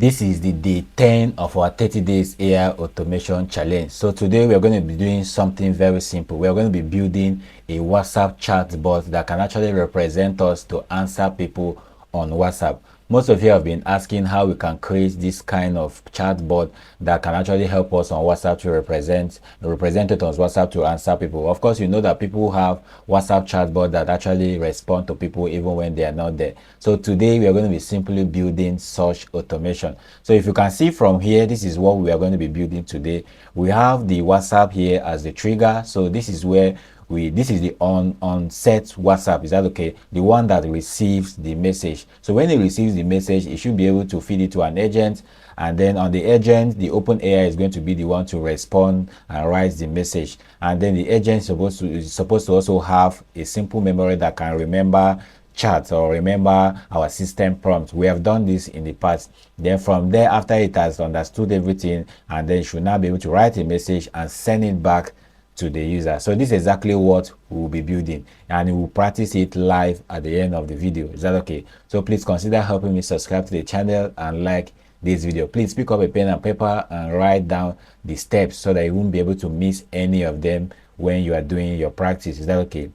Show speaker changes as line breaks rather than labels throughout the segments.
This is the day 10 of our 30 days AI automation challenge. So today we are going to be doing something very simple. We are going to be building a WhatsApp chatbot that can actually represent us to answer people on WhatsApp. Most of you have been asking how we can create this kind of chatbot that can actually help us on WhatsApp to represent it on WhatsApp to answer people. Of course, you know that people have WhatsApp chatbot that actually respond to people even when they are not there. So today we are going to be simply building such automation. So if you can see from here, this is what we are going to be building today. We have the WhatsApp here as the trigger. So this is where this is the on set WhatsApp. Is that okay? The one that receives the message. So when it receives the message, it should be able to feed it to an agent, and then on the agent, the OpenAI is going to be the one to respond and write the message. And then the agent is supposed to also have a simple memory that can remember chat or remember our system prompt. We have done this in the past. Then from there, after it has understood everything, and then it should now be able to write a message and send it back to the user. So this is exactly what we will be building, and we will practice it live at the end of the video. Is that okay? So please consider helping me subscribe to the channel and like this video. Please pick up a pen and paper and write down the steps so that you won't be able to miss any of them when you are doing your practice. Is that okay?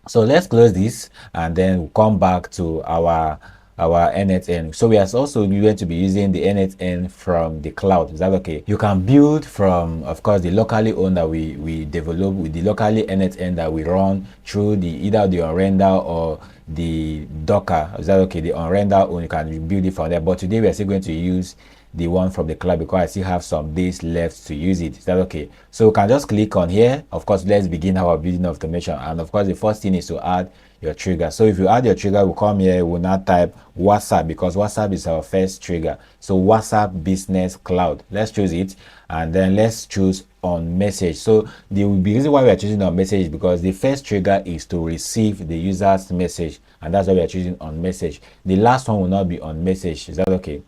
So let's close this and then we'll come back to our n8n. So we are also going to be using the n8n from the cloud. Is that okay? You can build from, of course, the locally owned that we develop with the locally n8n that we run through the either the onrender or the Docker. Is that okay? The onrender, or you can build it from there. But today we are still going to use the one from the cloud because I still have some days left to use it. Is that okay? So we can just click on here. Of course, let's begin our building automation. And of course, the first thing is to add your trigger. So if you add your trigger, we'll come here, we'll now type WhatsApp because WhatsApp is our first trigger. So WhatsApp Business Cloud. Let's choose it, and then let's choose on message. So the reason why we are choosing on message is because the first trigger is to receive the user's message, and that's why we are choosing on message. The last one will not be on message. Is that okay?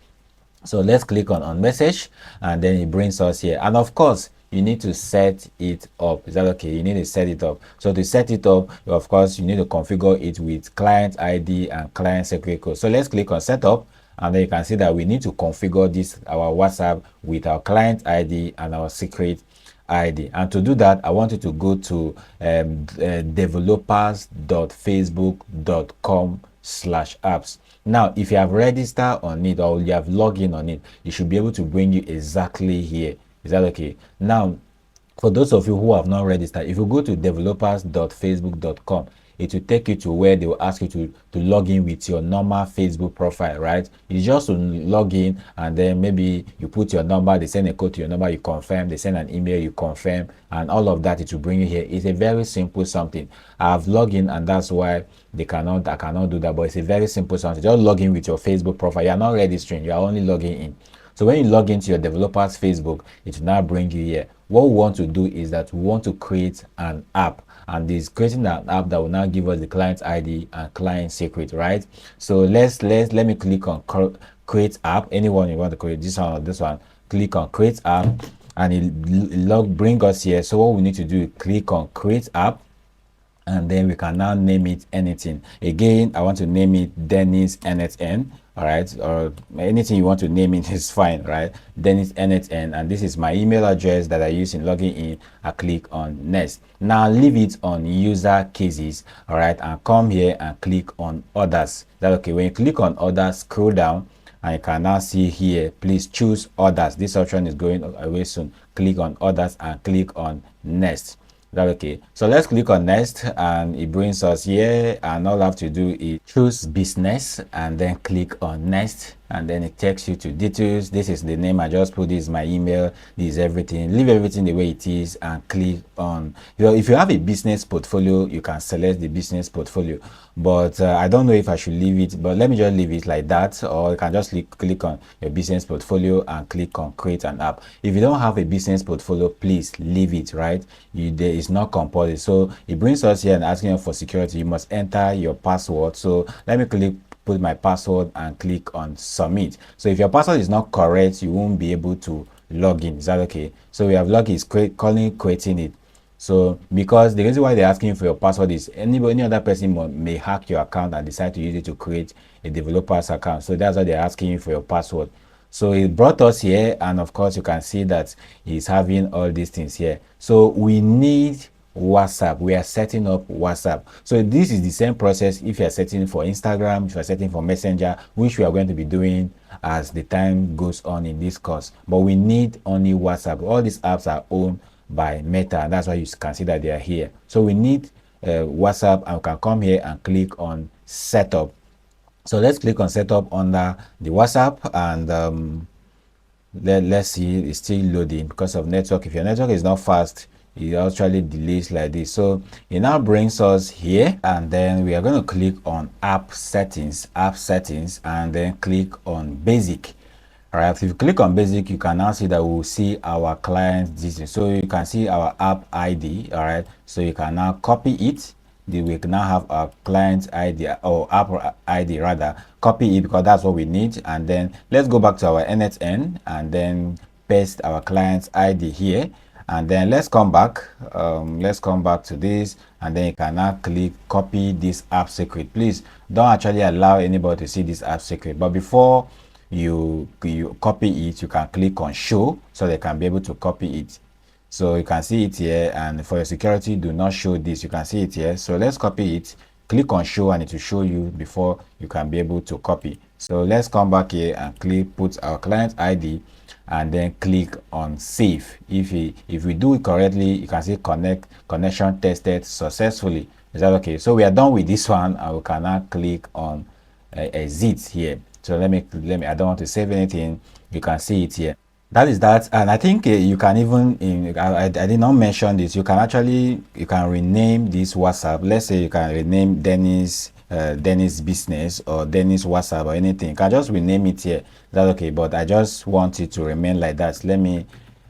So let's click on message, and then it brings us here. And of course, you need to set it up. Is that okay? You need to set it up. So to set it up, of course, you need to configure it with client ID and client secret code. So let's click on setup, and then you can see that we need to configure this, our WhatsApp, with our client ID and our secret ID. And to do that, I want you to go to developers.facebook.com/apps. Now, if you have registered on it or you have logged in on it, it should be able to bring you exactly here. Is that okay? Now, for those of you who have not registered, if you go to developers.facebook.com, it will take you to where they will ask you to log in with your normal Facebook profile, right? You just log in, and then maybe you put your number, they send a code to your number, you confirm, they send an email, you confirm, and all of that, it will bring you here. It's a very simple something. I've logged in, and that's why I cannot do that, but it's a very simple something. Just log in with your Facebook profile. You are not registering, you are only logging in. So when you log into your developer's Facebook, it will now bring you here. What we want to do is that we want to create an app, and this creating an app that will now give us the client ID and client secret, right? So let me click on create app. Anyone you want to create, this one or this one, click on create app, and it bring us here. So what we need to do is click on create app, and then we can now name it anything. Again, I want to name it Dennis n8n. All right, or anything you want to name it is fine, right? Dennis n8n, and this is my email address that I use in logging in. I click on next. Now leave it on user cases, all right, and come here and click on others. That okay? When you click on others, scroll down, and you can now see here, please choose others. This option is going away soon. Click on others and click on next. That okay? So let's click on next, and it brings us here, and all I have to do is choose business and then click on next, and then it takes you to details. This is the name I just put. This is my email. This is everything. Leave everything the way it is and click on, if you have a business portfolio, you can select the business portfolio, but I don't know if I should leave it, but let me just leave it like that, or you can just click on your business portfolio and click on create an app. If you don't have a business portfolio, please leave it, right? There is not compulsory. So it brings us here and asking you for security. You must enter your password. So let me put my password and click on submit. So if your password is not correct, you won't be able to log in. Is that okay? So we have log is creating it. So because the reason why they're asking for your password is any other person may hack your account and decide to use it to create a developer's account. So that's why they're asking you for your password. So it brought us here, and of course you can see that it's having all these things here. So we need WhatsApp. We are setting up WhatsApp. So this is the same process if you are setting for Instagram, if you are setting for Messenger, which we are going to be doing as the time goes on in this course. But we need only WhatsApp. All these apps are owned by Meta, and that's why you can see that they are here. So we need WhatsApp, and we can come here and click on setup. So let's click on setup under the WhatsApp, and let's see, it's still loading because of network. If your network is not fast, it actually delays like this. So it now brings us here, and then we are going to click on app settings, and then click on basic. All right, if you click on basic, you can now see that we'll see our client details. So you can see our app ID. All right, so you can now copy it. We can now have our client ID, or app ID rather, copy it because that's what we need. And then let's go back to our n8n and then paste our client's ID here. And then let's come back to this, and then you can now click copy this app secret. Please don't actually allow anybody to see this app secret, but before you copy it, you can click on show so they can be able to copy it. So you can see it here, and for your security, do not show this. You can see it here. So let's copy it, click on show, and it will show you before you can be able to copy. So let's come back here and click put our client ID, and then click on save. If we do it correctly, you can see connection tested successfully. Is that okay? So we are done with this one, and we can now click on exit here. So let me I don't want to save anything. You can see it here. That is that. And I think you can even I did not mention this, you can rename this WhatsApp. Let's say you can rename Dennis business, or Dennis WhatsApp, or anything. You can just rename it here. That's okay, but I just want it to remain like that. Let me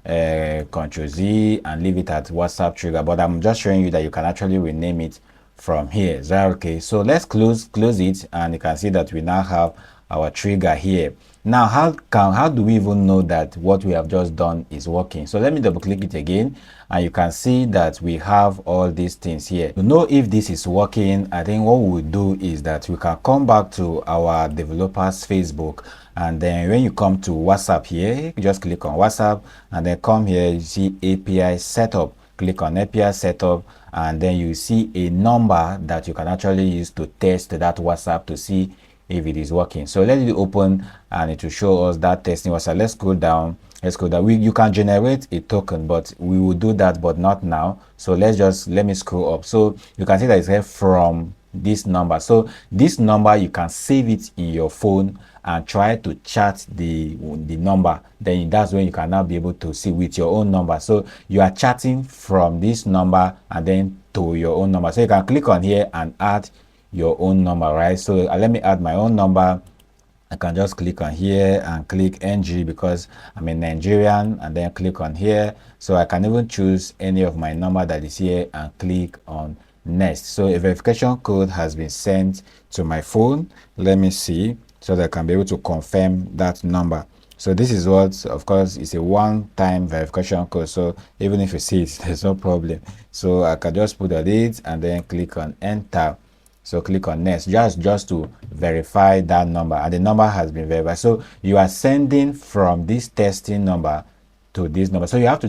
Control Z and leave it at WhatsApp trigger, but I'm just showing you that you can actually rename it from here. Is that okay? So let's close it, and you can see that we now have our trigger here. Now how do we even know that what we have just done is working? So let me double click it again, and you can see that we have all these things here. To know if this is working, I think what we will do is that we can come back to our developers Facebook, and then when you come to WhatsApp here, you just click on WhatsApp, and then come here, you see API setup. Click on API setup, and then you see a number that you can actually use to test that WhatsApp to see if it is working. So let it open, and it will show us that testing WhatsApp. Let's scroll down. You can generate a token, but we will do that, but not now. So let me scroll up. So you can see that it's here from this number. So this number, you can save it in your phone and try to chat the number. Then that's when you can now be able to see with your own number. So you are chatting from this number and then to your own number. So you can click on here and add your own number, right? So let me add my own number. I can just click on here and click NG because I'm a Nigerian, and then click on here. So I can even choose any of my number that is here and click on next. So a verification code has been sent to my phone. Let me see, so that I can be able to confirm that number. So this is what, of course, is a one-time verification code. So even if you see it, there's no problem. So I can just put it and then click on enter. So click on next, just to verify that number, and the number has been verified. So you are sending from this testing number to this number. So you have to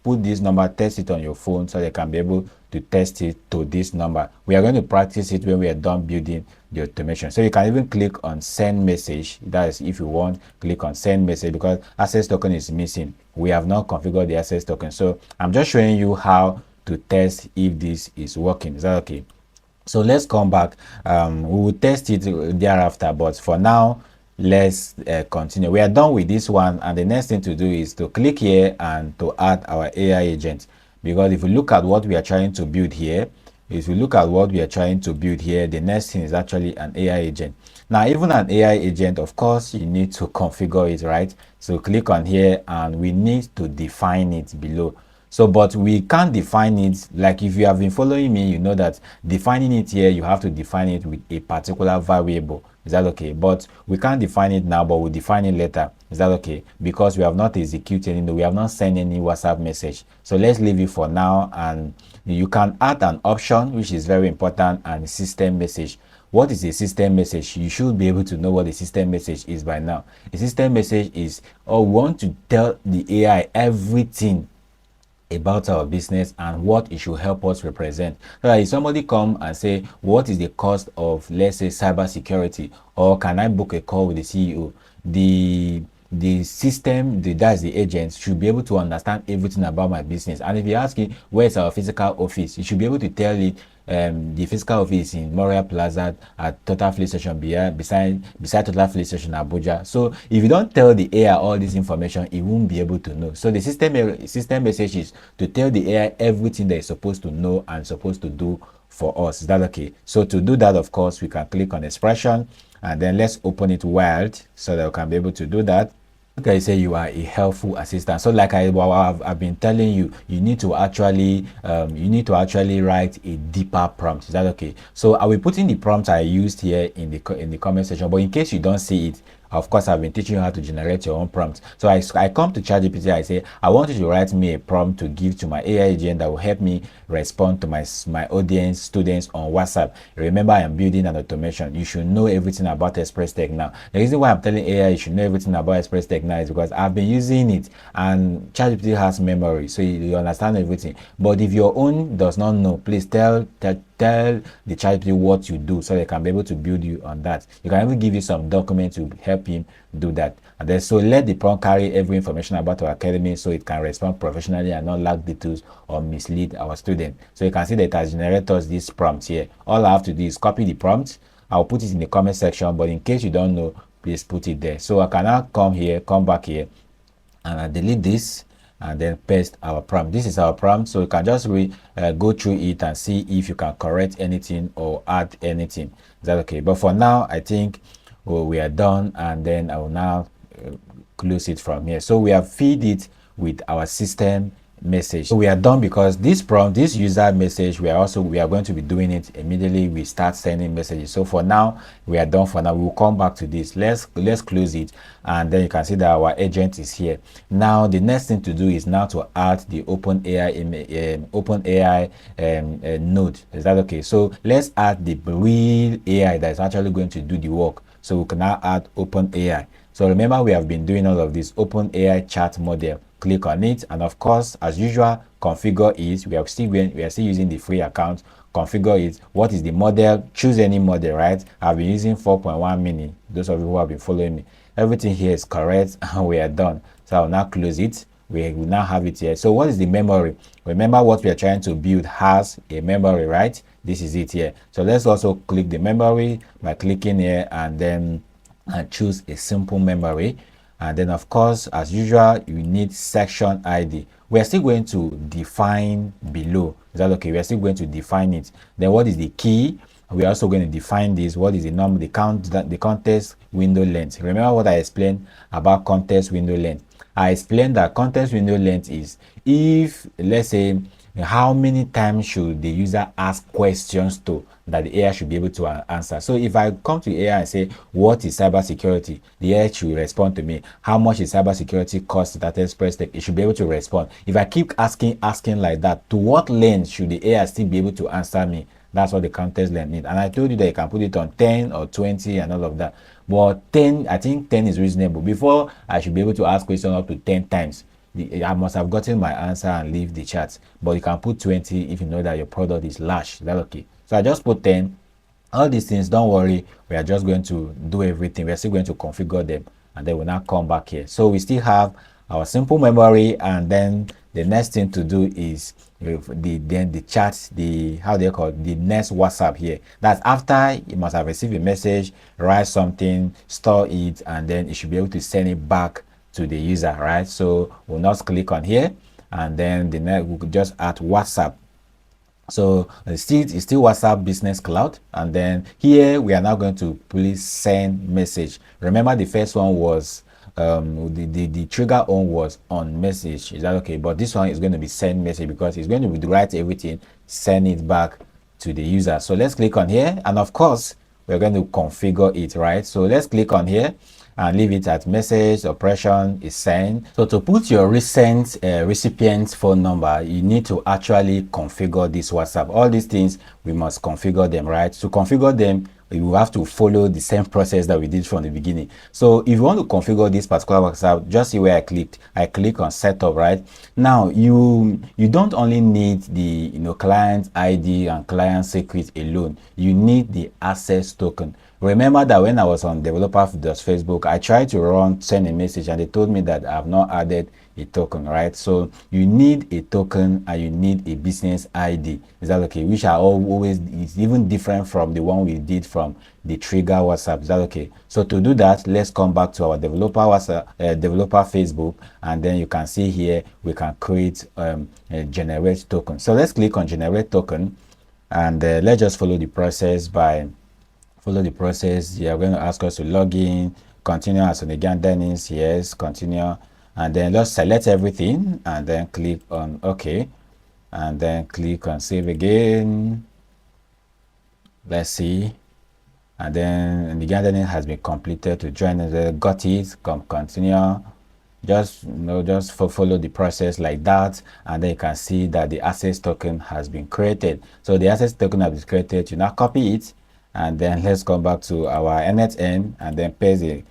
put this number, test it on your phone, so they can be able to test it to this number. We are going to practice it when we are done building the automation. So you can even click on send message. That is, if you want, click on send message, because access token is missing. We have not configured the access token. So I'm just showing you how to test if this is working. Is that okay? So let's come back. We will test it thereafter, but for now, let's continue. We are done with this one, and the next thing to do is to click here and to add our AI agent. Because if you look at what we are trying to build here, the next thing is actually an AI agent. Now, even an AI agent, of course, you need to configure it, right? So click on here, and we need to define it below. So, but we can't define it, like if you have been following me, you know that defining it here, you have to define it with a particular variable. Is that okay? But we can't define it now, but we'll define it later. Is that okay? Because we have not executed it, we have not sent any WhatsApp message. So let's leave it for now, and you can add an option, which is very important, and system message. What is a system message? You should be able to know what a system message is by now. A system message is, we want to tell the AI everything about our business and what it should help us represent. So that if somebody come and say, what is the cost of, let's say, cyber security, or can I book a call with the CEO, the system, that's the agent, should be able to understand everything about my business. And if you ask it, where's our physical office, you should be able to tell it, the physical office in Memorial Plaza at Total Fleet Station, beside Total Fleet Station Abuja. So if you don't tell the AI all this information, it won't be able to know. So the system message is to tell the AI everything that it's supposed to know and supposed to do for us. Is that okay? So to do that, of course, we can click on expression, and then let's open it wide so that we can be able to do that. Okay, say you are a helpful assistant. So like I've been telling you, you need to actually write a deeper prompt. Is that okay? So I will put in the prompt I used here in the comment section, but in case you don't see it, of course, I've been teaching you how to generate your own prompts. So I come to ChatGPT, I say, I want you to write me a prompt to give to my AI agent that will help me respond to my audience, students on WhatsApp. Remember, I am building an automation. You should know everything about Express Tech now. The reason why I'm telling AI you should know everything about Express Tech now is because I've been using it, and ChatGPT has memory, so you understand everything. But if your own does not know, please tell the ChatGPT what you do so they can be able to build you on that. You can even give you some documents to help him do that. And then so let the prompt carry every information about our academy so it can respond professionally and not lack details or mislead our student. So you can see that it has generated us this prompt here. All I have to do is copy the prompt. I'll put it in the comment section, but in case you don't know, please put it there. So I can now come back here, and I delete this and then paste our prompt. This is our prompt, so you can just go through it and see if you can correct anything or add anything. Is that okay? But for now, I think we are done, and then I will now close it from here. So we have feed it with our system message. So we are done because this prompt, this user message, we are going to be doing it immediately we start sending messages. So for now, we are done. For now, we will come back to this. Let's close it, and then you can see that our agent is here. Now the next thing to do is now to add the OpenAI node. Is that okay? So let's add the real AI that is actually going to do the work. So we can now add OpenAI. So remember, we have been doing all of this OpenAI chat model. Click on it, and of course, as usual, configure it. We are still using the free account. Configure it. What is the model? Choose any model, right? I've been using 4.1 mini. Those of you who have been following me, everything here is correct, and we are done. So I'll now close it. We will now have it here. So what is the memory? Remember, what we are trying to build has a memory, right? This is it here. So let's also click the memory by clicking here, and then choose a simple memory. And then of course, as usual, you need section ID. We are still going to define below. Is that okay? We are still going to define it. Then what is the key? We are also going to define this. What is the number, the context window length? Remember what I explained about context window length? I explained that context window length is if, let's say, how many times should the user ask questions to that the AI should be able to answer. So if I come to AI and say, what is cybersecurity? The AI should respond to me. How much is cybersecurity cost at Express Tech? It should be able to respond. If I keep asking like that, to what length should the AI still be able to answer me? That's what the context length needs. And I told you that you can put it on 10 or 20 and all of that. But 10, I think 10 is reasonable. Before, I should be able to ask questions up to 10 times. I must have gotten my answer and leave the chat. But you can put 20 if you know that your product is large. Is that okay? So I just put 10. All these things, don't worry. We are just going to do everything. We are still going to configure them, and then we'll now come back here. So we still have our simple memory, and then the next thing to do is the chat, how do you call it, the next WhatsApp here. That's after you must have received a message, write something, store it, and then you should be able to send it back to the user, right? So we'll not click on here, and then the next we'll just add WhatsApp. So it's still WhatsApp Business Cloud, and then here we are now going to please send message. Remember, the first one was the trigger on was on message. Is that okay? But this one is going to be send message because it's going to be write everything, send it back to the user. So let's click on here, and of course we're going to configure it, right? So let's click on here and leave it at message operation is sent. So to put your recent recipient's phone number, you need to actually configure this WhatsApp. All these things we must configure them, right? To configure them, you will have to follow the same process that we did from the beginning. So if you want to configure this particular WhatsApp, just see where I click on setup. Right now, you don't only need the client ID and client secret alone. You need the access token. Remember that when I was on developer.facebook, I tried to send a message and they told me that I have not added a token, right? So you need a token and you need a business ID. Is that okay? Which are always is even different from the one we did from the trigger WhatsApp. Is that okay? So to do that, let's come back to our developer WhatsApp, developer Facebook, and then you can see here we can create a generate token. So let's click on generate token, and let's just follow the process. They are going to ask us to log in, continue as an again Dennis, yes, continue, and then let's select everything and then click on OK, and then click on save again. Let's see, and then the gardening has been completed. To join got it, continue. Just follow the process like that, and then you can see that the access token has been created. So the access token has been created. You now copy it, and then let's come back to our n8n and then paste the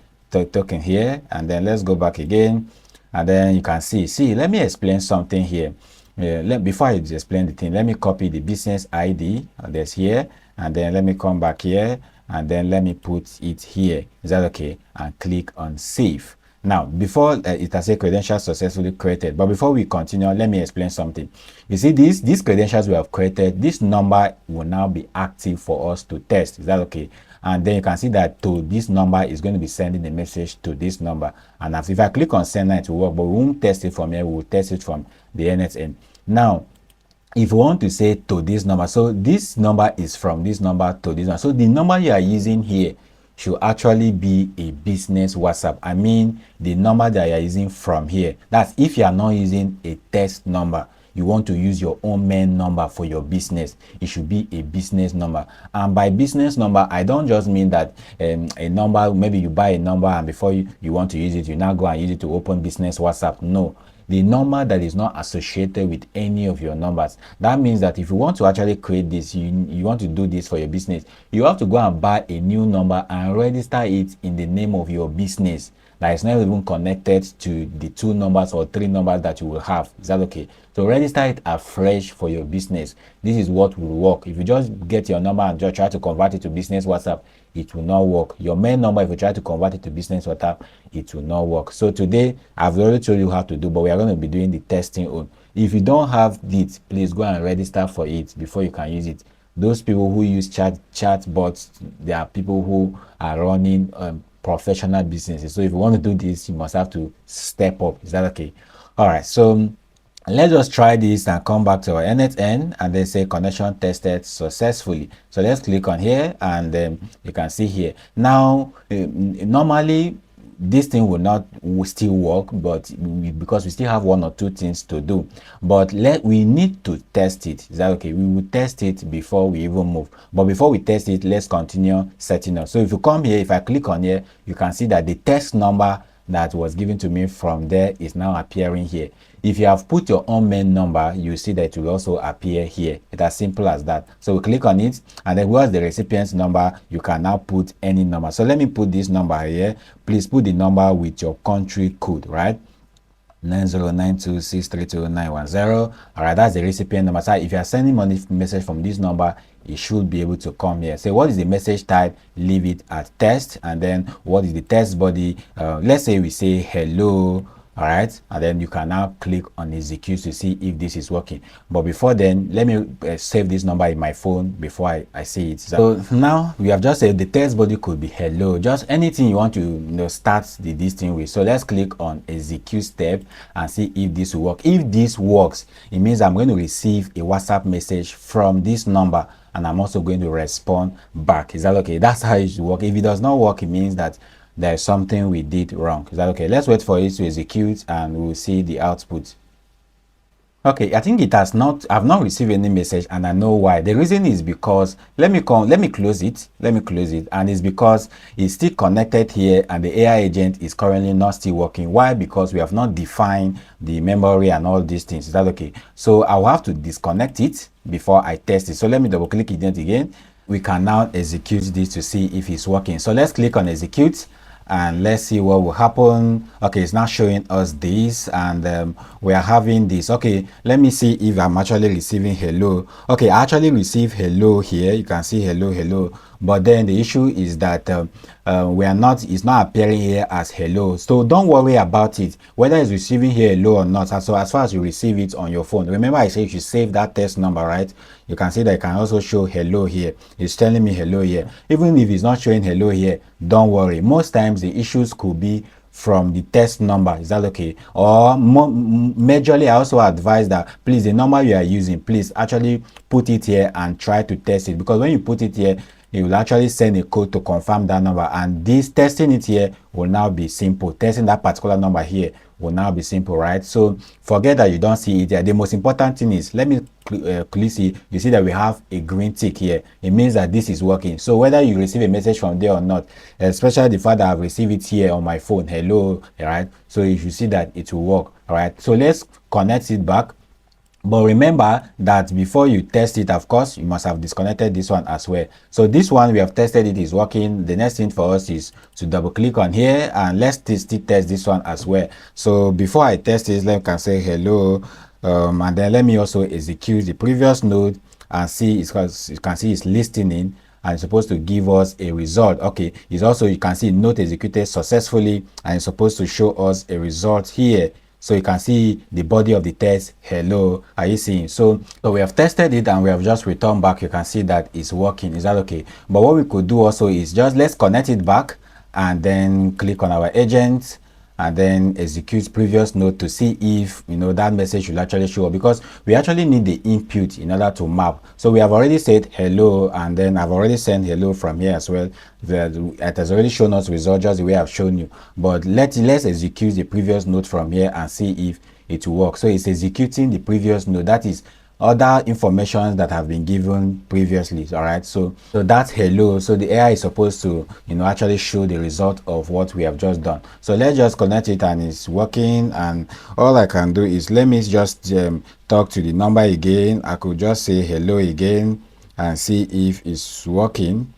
token here, and then let's go back again, and then you can see let me explain something here. Before I explain the thing, let me copy the business ID that's here, and then let me come back here, and then let me put it here. Is that okay? And click on save. Now, before it has said credentials successfully created, but before we continue, let me explain something. You see, these credentials we have created, this number will now be active for us to test. Is that okay? And then you can see that to this number is going to be sending a message to this number. And if I click on send now, it will work, but we won't test it from here. We will test it from the n8n. Now, if you want to say to this number, so this number is from this number to this number. So the number you are using here should actually be a business WhatsApp. I mean, the number that you are using from here. That's if you are not using a test number. You want to use your own main number for your business. It should be a business number. And by business number, I don't just mean that a number, maybe you buy a number and before you want to use it, you now go and use it to open business WhatsApp. No. The number that is not associated with any of your numbers. That means that if you want to actually create this, you want to do this for your business, you have to go and buy a new number and register it in the name of your business. That is not even connected to the 2 numbers or 3 numbers that you will have. Is that okay? So register it afresh for your business. This is what will work. If you just get your number and just try to convert it to business WhatsApp, it will not work. Your main number, if you try to convert it to business WhatsApp, it will not work. So today, I've already told you how to do, but we are going to be doing the testing on. If you don't have it, please go and register for it before you can use it. Those people who use chatbots, they are people who are running professional businesses. So if you want to do this, you must have to step up. Is that okay? All right. So let's just try this and come back to our n8n and then say connection tested successfully. So let's click on here, and then you can see here. Now, normally this thing will still work, but because we still have 1 or 2 things to do, but we need to test it. Is that okay? We will test it before we even move, but before we test it, let's continue setting up. So if you come here, if I click on here, you can see that the test number that was given to me from there is now appearing here. If you have put your own main number, you see that it will also appear here. It's as simple as that. So we click on it, and then where's the recipient's number, you can now put any number. So let me put this number here. Please put the number with your country code, right? 9092632910. All right, that's the recipient number. So if you are sending money message from this number, it should be able to come here. So what is the message type? Leave it at test. And then what is the test body? Let's say we say hello. All right, and then you can now click on execute to see if this is working. But before then, let me save this number in my phone before I see it. So now we have just said the test body could be hello, just anything you want to start this thing with. So let's click on execute step and see if this will work. If this works, it means I'm going to receive a WhatsApp message from this number, and I'm also going to respond back. Is that okay? That's how it should work. If it does not work, it means that there's something we did wrong. Is that okay? Let's wait for it to execute and we'll see the output. Okay, I think it has not, I've not received any message, and I know why. The reason is because let me close it, and it's because it's still connected here and the AI agent is currently not still working. Why? Because we have not defined the memory and all these things. Is that okay? So I'll have to disconnect it before I test it. So let me double click it again. we can now execute this to see if it's working. So let's click on execute and let's see what will happen. Okay, it's now showing us this, and we are having this. Okay, let me see if I'm actually receiving hello. Okay, I actually received hello here. You can see hello, hello, but then the issue is that we are not, it's not appearing here as hello. So don't worry about it, whether it's receiving here hello or not. So as far as you receive it on your phone, remember I said you should save that test number, right? You can see that it can also show hello here. It's telling me hello here. Even if it's not showing hello here, don't worry. Most times the issues could be from the test number. Is that okay? Or majorly, I also advise that please, the number you are using, please actually put it here and try to test it, because when you put it here, it will actually send a code to confirm that number, and this testing it here will now be simple. Testing that particular number here will now be simple, right? So forget that you don't see it here. The most important thing is, let me clearly see, you see that we have a green tick here. It means that this is working. So whether you receive a message from there or not, especially the fact that I've received it here on my phone, hello, right? So you should see that it will work. All right, so let's connect it back. But remember that before you test it, of course, you must have disconnected this one as well. So this one, we have tested it, is working. The next thing for us is to double click on here, and let's still test this one as well. So before I test this, let me say hello, and then let me also execute the previous node and see, because you can see it's listening and it's supposed to give us a result. Okay, it's also, you can see node executed successfully, and it's supposed to show us a result here. So you can see the body of the test, hello, are you seeing? So we have tested it and we have just returned back. You can see that it's working. Is that okay? But what we could do also is just, let's connect it back and then click on our agent and then execute previous node to see if, you know, that message will actually show up, because we actually need the input in order to map. So we have already said hello, and then I've already sent hello from here as well. It has already shown us results just the way I've shown you. But let's execute the previous node from here and see if it will work. So it's executing the previous node, that is other information that have been given previously. All right, so that's hello. So the AI is supposed to, you know, actually show the result of what we have just done. So let's just connect it, and it's working. And all I can do is, let me just talk to the number again. I could just say hello again and see if it's working,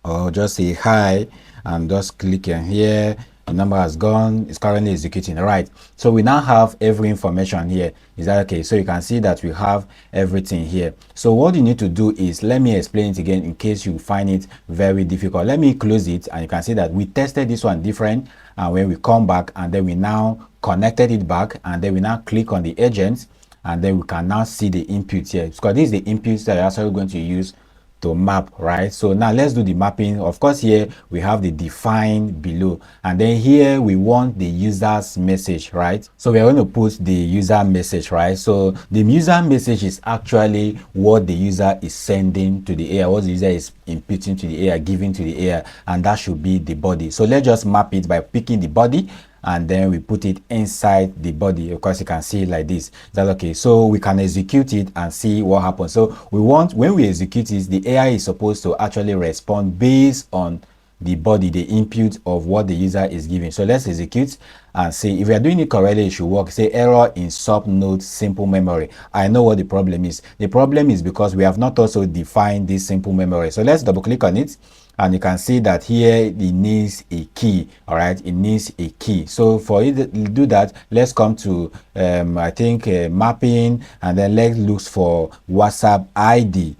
or just say hi and just click in here. The number has gone, it's currently executing. All right, so we now have every information here. Is that okay? So you can see that we have everything here. So what you need to do is, let me explain it again in case you find it very difficult. Let me close it, and you can see that we tested this one different, and when we come back and then we now connected it back, and then we now click on the agent, and then we can now see the input here, because this is the inputs that you're actually going to use to map, right? So now let's do the mapping. Of course, here we have the define below, and then here we want the user's message, right? So we're going to put the user message, right? So the user message is actually what the user is sending to the AI, what the user is inputting to the AI, giving to the AI, and that should be the body. So let's just map it by picking the body, and then we put it inside the body. Of course, you can see it like this. Is that okay? So we can execute it and see what happens. So we want, when we execute it, the AI is supposed to actually respond based on the body, the input of what the user is giving. So let's execute and see if we are doing it correctly. It should work. Say error in sub node simple memory. I know what the problem is. The problem is because we have not also defined this simple memory. So let's double click on it, and you can see that here it needs a key. All right, it needs a key. So for it to do that, let's come to I think mapping, and then let's look for WhatsApp ID.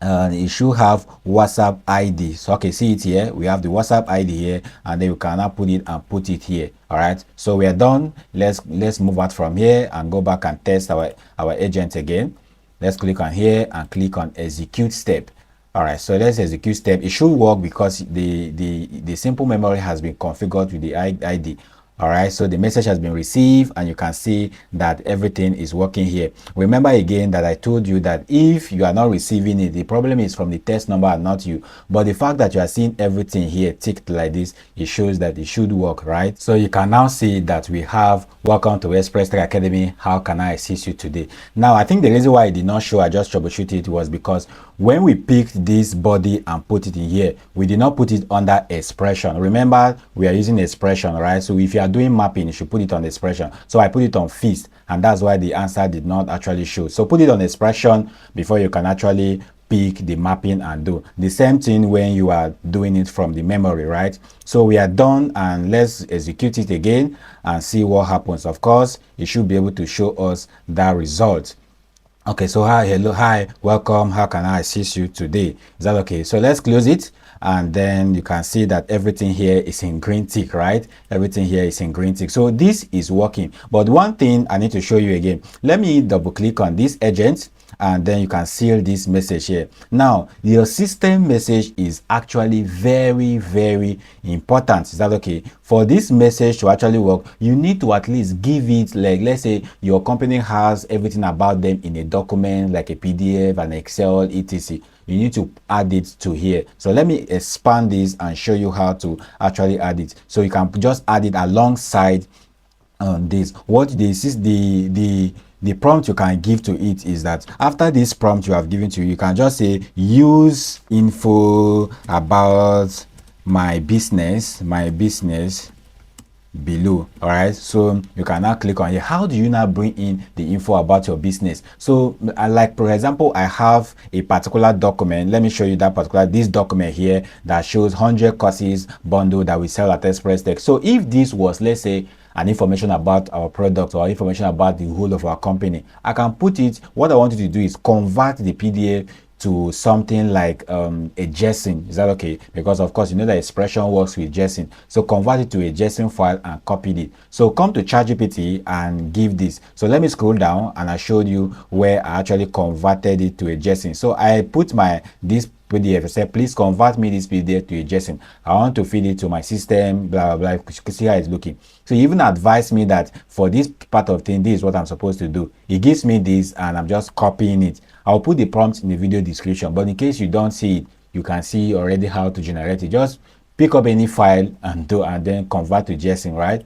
And it should have WhatsApp ID. So okay, see it here, we have the WhatsApp ID here, and then you can now put it here. All right, so we are done. Let's move out from here and go back and test our agent again. Let's click on here and click on execute step. All right, so let's execute step. It should work because the simple memory has been configured with the ID. All right, so the message has been received, and you can see that everything is working here. Remember again that I told you that if you are not receiving it, the problem is from the test number and not you. But the fact that you are seeing everything here ticked like this, it shows that it should work, right? So you can now see that we have welcome to Express Tech Academy. How can I assist you today? Now, I think the reason why I did not show, I just troubleshoot it, was because when we picked this body and put it in here, we did not put it under expression. Remember, we are using expression, right? So if you are doing mapping, you should put it on expression. So I put it on feast, and that's why the answer did not actually show. So put it on expression before you can actually pick the mapping and do the same thing when you are doing it from the memory, right? So we are done, and let's execute it again and see what happens. Of course, it should be able to show us that result. Okay, so hi, hello, hi, welcome, how can I assist you today? Is that okay? So let's close it, and then you can see that everything here is in green tick, right? Everything here is in green tick. So this is working. But one thing I need to show you again, let me double click on this agent, and then you can seal this message here. Now your system message is actually very important. Is that okay? For this message to actually work, you need to at least give it, like, let's say your company has everything about them in a document, like a PDF, an Excel, etc. You need to add it to here. So let me expand this and show you how to actually add it. So you can just add it alongside this. What this is, the prompt you can give to it is that after this prompt you have given to you can just say use info about my business below. All right, so you can now click on here. How do you now bring in the info about your business? So like, for example, I have a particular document. Let me show you that particular this document here that shows 100 courses bundle that we sell at Express Tech. So if this was, let's say, an information about our product or information about the whole of our company, I can put it. What I want you to do is convert the PDF to something like a JSON. Is that okay? Because of course you know that expression works with JSON. So convert it to a JSON file and copy it. So come to ChatGPT and give this. So let me scroll down, and I showed you where I actually converted it to a JSON. So I put this PDF. I said, please convert me this PDF to a JSON. I want to feed it to my system, blah blah blah. See how it's looking. So he even advised me that for this part of thing, this is what I'm supposed to do. He gives me this, and I'm just copying it. I'll put the prompt in the video description, but in case you don't see it, you can see already how to generate it. Just pick up any file and then convert to JSON, right?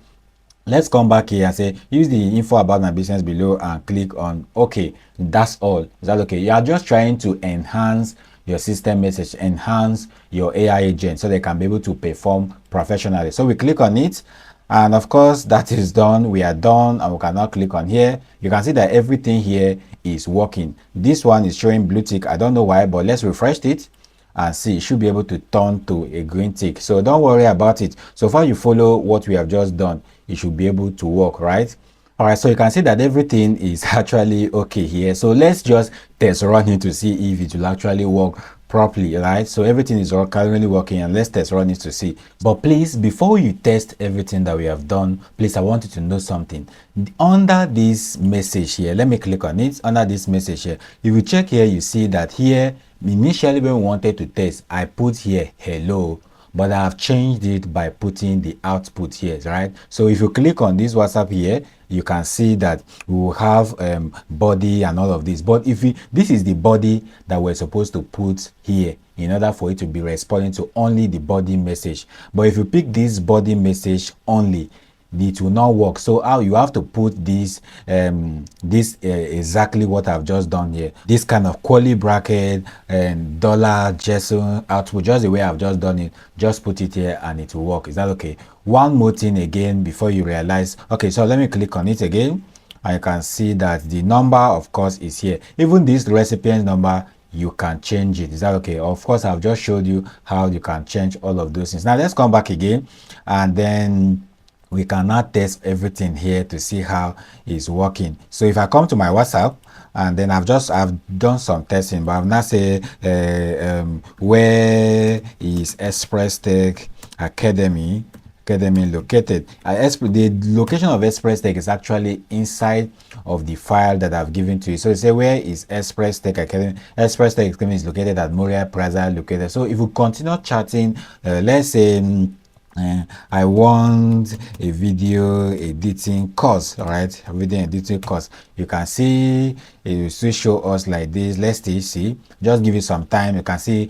Let's come back here and say use the info about my business below and click on OK. That's all. Is that okay? You are just trying to enhance your system message, enhance your AI agent so they can be able to perform professionally. So we click on it, and of course that is done. We are done, and we can now click on here. You can see that everything here is working. This one is showing blue tick. I don't know why, but let's refresh it and see. It should be able to turn to a green tick. So don't worry about it. So far you follow what we have just done, it should be able to work, right? All right, so you can see that everything is actually okay here. So let's just test run it to see if it will actually work properly, right? So everything is currently working, and let's test run it to see. But please, before you test everything that we have done, please, I want you to know something. Under this message here, let me click on it. Under this message here, if you check here, you see that here initially when we wanted to test, I put here hello, but I have changed it by putting the output here, right? So if you click on this WhatsApp here, you can see that we will have body and all of this. But if this is the body that we're supposed to put here in order for it to be responding to only the body message. But if you pick this body message only, it will not work. So how you have to put this exactly what I've just done here, this kind of curly bracket and dollar JSON output, just the way I've just done it. Just put it here and it will work. Is that okay? One more thing again before you realize. Okay, so let me click on it again, and you can see that the number of course is here. Even this recipient number, you can change it. Is that okay? Of course, I've just showed you how you can change all of those things. Now let's come back again, and then we can now test everything here to see how it's working. So if I come to my WhatsApp, and then I've done some testing, but I've now say where is Express Tech Academy located. The location of Express Tech is actually inside of the file that I've given to you. So you say where is Express Tech Academy? Express Tech Academy is located at Moria Plaza located. So if we continue chatting, let's say I want a video editing course. All right, a video editing course. You can see it will still show us like this. Let's see, just give it some time. You can see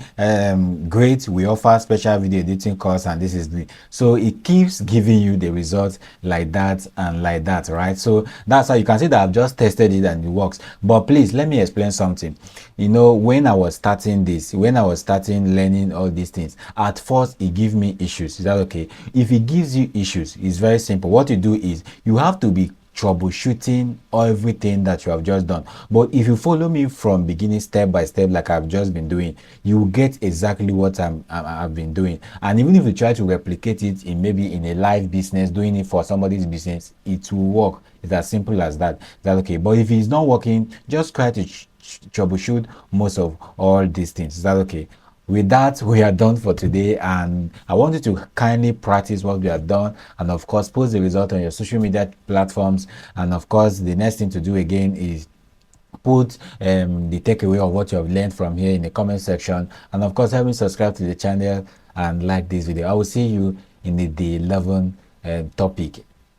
great, we offer special video editing course, and this is the, so it keeps giving you the results like that and like that, right? So that's how you can see that I've just tested it and it works. But please let me explain something. You know, when I was starting this, when I was starting learning all these things, at first it gave me issues. Is that okay? If it gives you issues, it's very simple. What you do is you have to be troubleshooting everything that you have just done. But if you follow me from beginning step by step like I've just been doing, you will get exactly what I've been doing. And even if you try to replicate it in maybe in a live business, doing it for somebody's business, it will work. It's as simple as that. That's okay. But if it's not working, just try to troubleshoot most of all these things. Is that okay? With that, we are done for today, and I want you to kindly practice what we have done, and of course post the result on your social media platforms. And of course, the next thing to do again is put the takeaway of what you have learned from here in the comment section, and of course help me subscribe to the channel and like this video. I will see you in the day 11 topic.